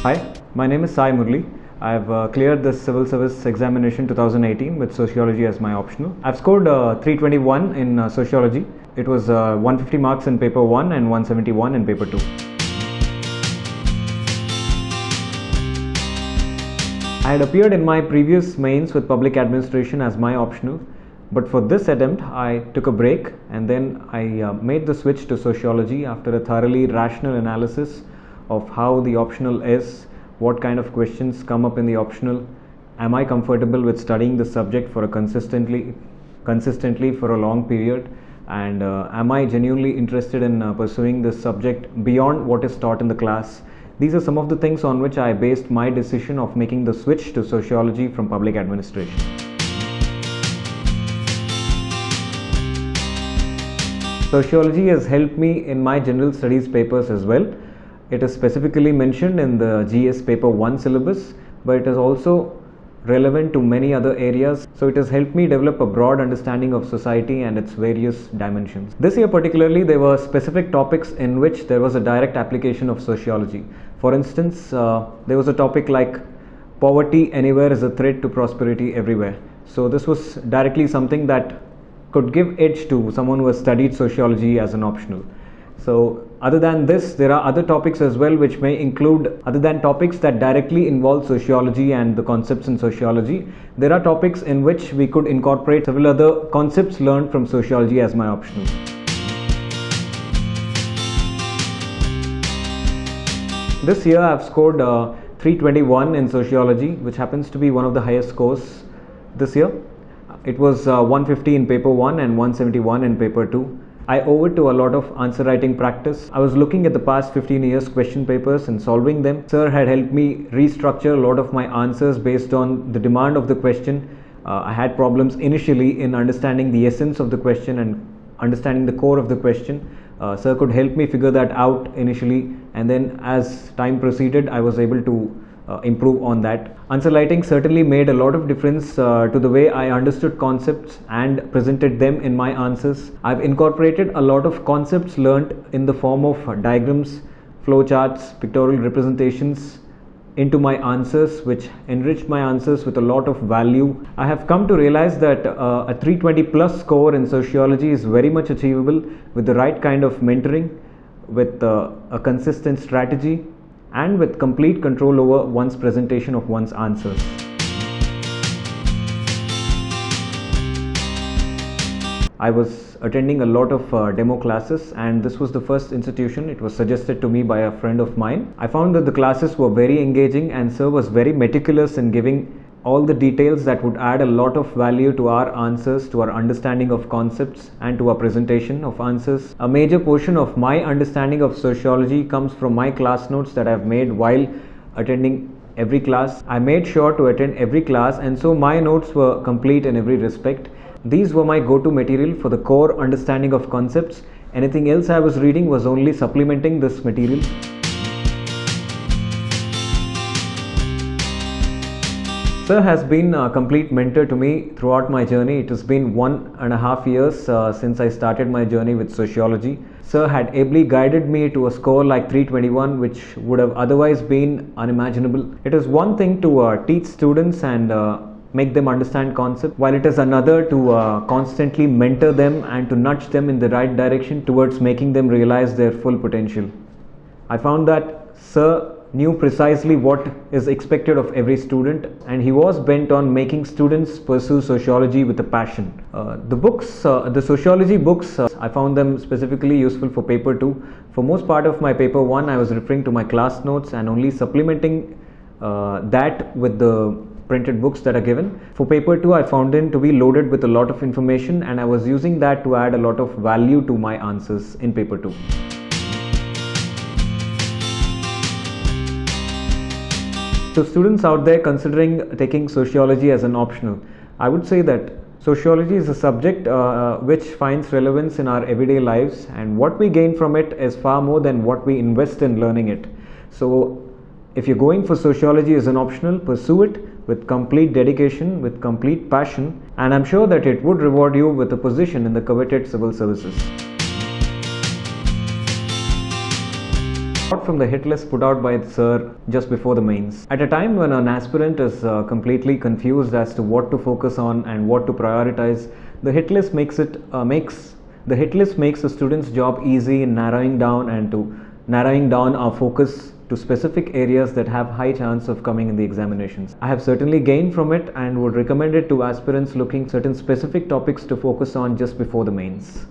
Hi, my name is Sai Murli. I've cleared the Civil Service Examination 2018 with Sociology as my optional. I've scored 321 in Sociology. It was 150 marks in paper 1 and 171 in paper 2. I had appeared in my previous mains with Public Administration as my optional, but for this attempt I took a break and then I made the switch to Sociology after a thoroughly rational analysis of how the optional is, what kind of questions come up in the optional, am I comfortable with studying the subject for a consistently for a long period, and am I genuinely interested in pursuing this subject beyond what is taught in the class. These are some of the things on which I based my decision of making the switch to Sociology from Public Administration. Sociology has helped me in my general studies papers as well. It is specifically mentioned in the GS paper 1 syllabus, but it is also relevant to many other areas. So it has helped me develop a broad understanding of society and its various dimensions. This year particularly, there were specific topics in which there was a direct application of sociology. For instance, there was a topic like poverty anywhere is a threat to prosperity everywhere. So this was directly something that could give edge to someone who has studied sociology as an optional. So other than this, there are other topics as well which may include, other than topics that directly involve sociology and the concepts in sociology, there are topics in which we could incorporate several other concepts learned from sociology as my optional. This year I have scored 321 in sociology, which happens to be one of the highest scores this year. It was 150 in paper 1 and 171 in paper 2. I owe it to a lot of answer writing practice. I was looking at the past 15 years question papers and solving them. Sir had helped me restructure a lot of my answers based on the demand of the question. I had problems initially in understanding the essence of the question and understanding the core of the question. Sir could help me figure that out initially, and then as time proceeded I was able to improve on that. Answer writing certainly made a lot of difference to the way I understood concepts and presented them in my answers. I've incorporated a lot of concepts learnt in the form of diagrams, flowcharts, pictorial representations into my answers, which enriched my answers with a lot of value. I have come to realize that a 320 plus score in sociology is very much achievable with the right kind of mentoring, with a consistent strategy, and with complete control over one's presentation of one's answers. I was attending a lot of demo classes, and this was the first institution. It was suggested to me by a friend of mine. I found that the classes were very engaging, and sir was very meticulous in giving all the details that would add a lot of value to our answers, to our understanding of concepts, and to our presentation of answers. A major portion of my understanding of sociology comes from my class notes that I've made while attending every class. I made sure to attend every class, and so my notes were complete in every respect. These were my go-to material for the core understanding of concepts. Anything else I was reading was only supplementing this material. Sir has been a complete mentor to me throughout my journey. It has been 1.5 years since I started my journey with sociology. Sir had ably guided me to a score like 321, which would have otherwise been unimaginable. It is one thing to teach students and make them understand concepts, while it is another to constantly mentor them and to nudge them in the right direction towards making them realize their full potential. I found that Sir knew precisely what is expected of every student, and he was bent on making students pursue sociology with a passion. The sociology books, I found them specifically useful for paper 2. For most part of my paper 1, I was referring to my class notes and only supplementing that with the printed books that are given. For paper 2, I found them to be loaded with a lot of information, and I was using that to add a lot of value to my answers in paper 2. So students out there considering taking sociology as an optional, I would say that sociology is a subject which finds relevance in our everyday lives, and what we gain from it is far more than what we invest in learning it. So if you're going for sociology as an optional, pursue it with complete dedication, with complete passion, and I'm sure that it would reward you with a position in the coveted civil services. Apart from the hit list put out by the sir just before the mains. At a time when an aspirant is completely confused as to what to focus on and what to prioritize, the hit list makes the student's job easy in narrowing down our focus to specific areas that have high chance of coming in the examinations. I have certainly gained from it and would recommend it to aspirants looking certain specific topics to focus on just before the mains.